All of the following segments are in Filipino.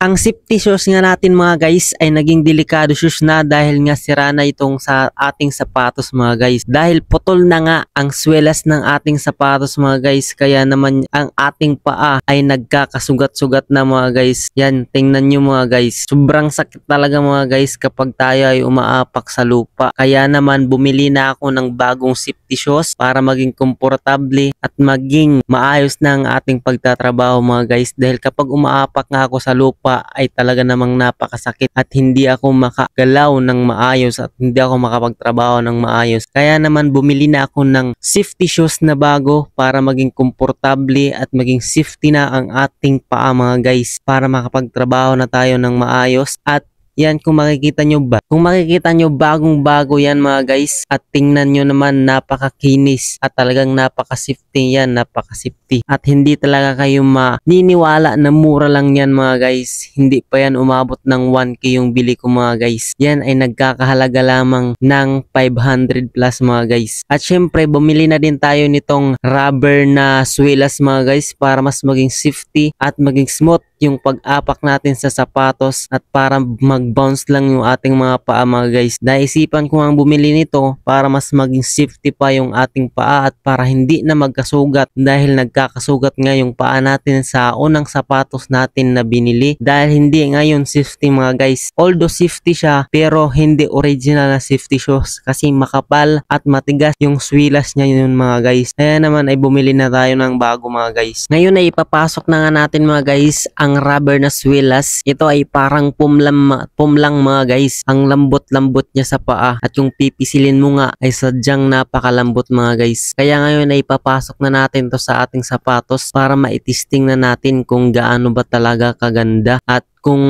Ang safety shoes nga natin mga guys ay naging delikado shoes na dahil nga sira na itong sa ating sapatos mga guys. Dahil putol na nga ang swelas ng ating sapatos mga guys. Kaya naman ang ating paa ay nagkakasugat-sugat na mga guys. Yan, tingnan nyo mga guys. Sobrang sakit talaga mga guys kapag tayo ay umaapak sa lupa. Kaya naman bumili na ako ng bagong safety shoes para maging komportable at maging maayos na ang ating pagtatrabaho mga guys. Dahil kapag umaapak nga ako sa lupa ay talaga namang napakasakit at hindi ako makagalaw ng maayos at hindi ako makapagtrabaho ng maayos. Kaya naman bumili na ako ng safety shoes na bago para maging komportable at maging safety na ang ating paa mga guys para makapagtrabaho na tayo ng maayos. At yan, kung makikita nyo bagong bago yan mga guys, at tingnan nyo naman napakakinis at talagang napaka-safety yan, napaka-safety at hindi talaga kayo maniniwala na mura lang yan mga guys. Hindi pa yan umabot ng 1K yung bili ko mga guys. Yan ay nagkakahalaga lamang ng 500 plus mga guys. At syempre bumili na din tayo nitong rubber na swelas mga guys para mas maging safety at maging smooth yung pag-apak natin sa sapatos at para mag-bounce lang yung ating mga paa mga guys. Naisipan ko ang bumili nito para mas maging safety pa yung ating paa at para hindi na magkasugat dahil nagkakasugat nga yung paa natin sa unang sapatos natin na binili dahil hindi ngayon safety mga guys. Although safety siya pero hindi original na safety shoes kasi makapal at matigas yung swilas niya yun mga guys. Kaya naman ay bumili na tayo ng bago mga guys. Ngayon ay ipapasok na nga natin mga guys ang rubber na swelas. Ito ay parang pum lang mga guys. Ang lambot-lambot niya sa paa at yung pipisilin mo nga ay sadyang napakalambot mga guys. Kaya ngayon ay ipapasok na natin to sa ating sapatos para maitisting na natin kung gaano ba talaga kaganda at kung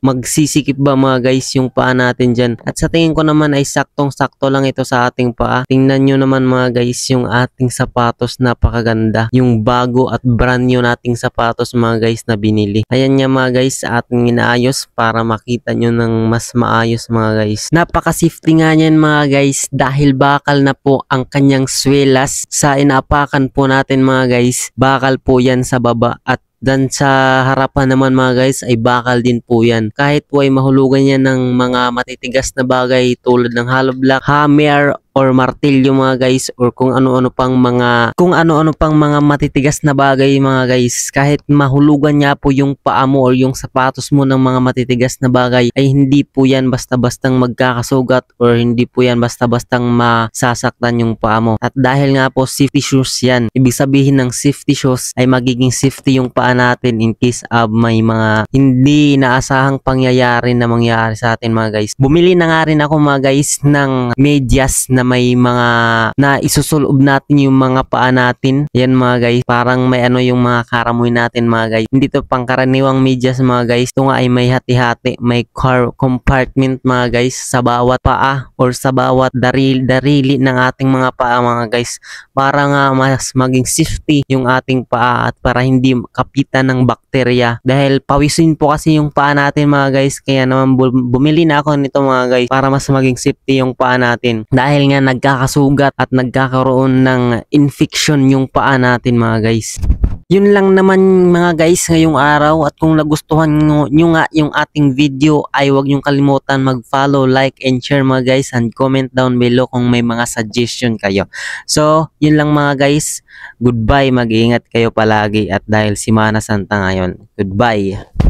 magsisikip ba mga guys yung paa natin dyan. At sa tingin ko naman ay saktong-sakto lang ito sa ating paa. Tingnan nyo naman mga guys yung ating sapatos, napakaganda. Yung bago at brand new nating sapatos mga guys na binili. Ayan nga mga guys sa ating inaayos para makita nyo ng mas maayos mga guys. Napaka-safety nga yan mga guys dahil bakal na po ang kanyang swelas sa inaapakan po natin mga guys. Bakal po yan sa baba at dan sa harapan naman mga guys ay bakal din po yan. Kahit po ay mahulugan yan ng mga matitigas na bagay tulad ng hollow block, hammer, or martilyo mga guys or kung ano-ano pang mga matitigas na bagay mga guys. Kahit mahulugan niya po yung paa mo or yung sapatos mo ng mga matitigas na bagay ay hindi po yan basta-bastang magkakasugat or hindi po yan basta-bastang masasaktan yung paa mo. At dahil nga po safety shoes yan, ibig sabihin ng safety shoes ay magiging safety yung paa natin in case of may mga hindi inaasahang pangyayari na mangyari sa atin mga guys. Bumili na nga rin ako mga guys ng medyas na may mga na isusulob natin yung mga paa natin. Yan mga guys, parang may ano yung mga karamoy natin mga guys. Hindi to pangkaraniwang medyas mga guys. Ito nga ay may hati-hati, may compartment mga guys sa bawat paa or sa bawat darili ng ating mga paa mga guys. Para nga mas maging safety yung ating paa at para hindi kapitan ng bakterya. Dahil pawisin po kasi yung paa natin mga guys. Kaya naman bumili na ako nito mga guys para mas maging safety yung paa natin. Dahil nga nagkakasugat at nagkakaroon ng infection yung paa natin mga guys. Yun lang naman mga guys ngayong araw at kung nagustuhan nyo nga yung ating video ay huwag nyong kalimutan mag-follow, like, and share mga guys and comment down below kung may mga suggestion kayo. So, yun lang mga guys. Goodbye, mag-iingat kayo palagi at dahil Semana Santa ngayon. Goodbye.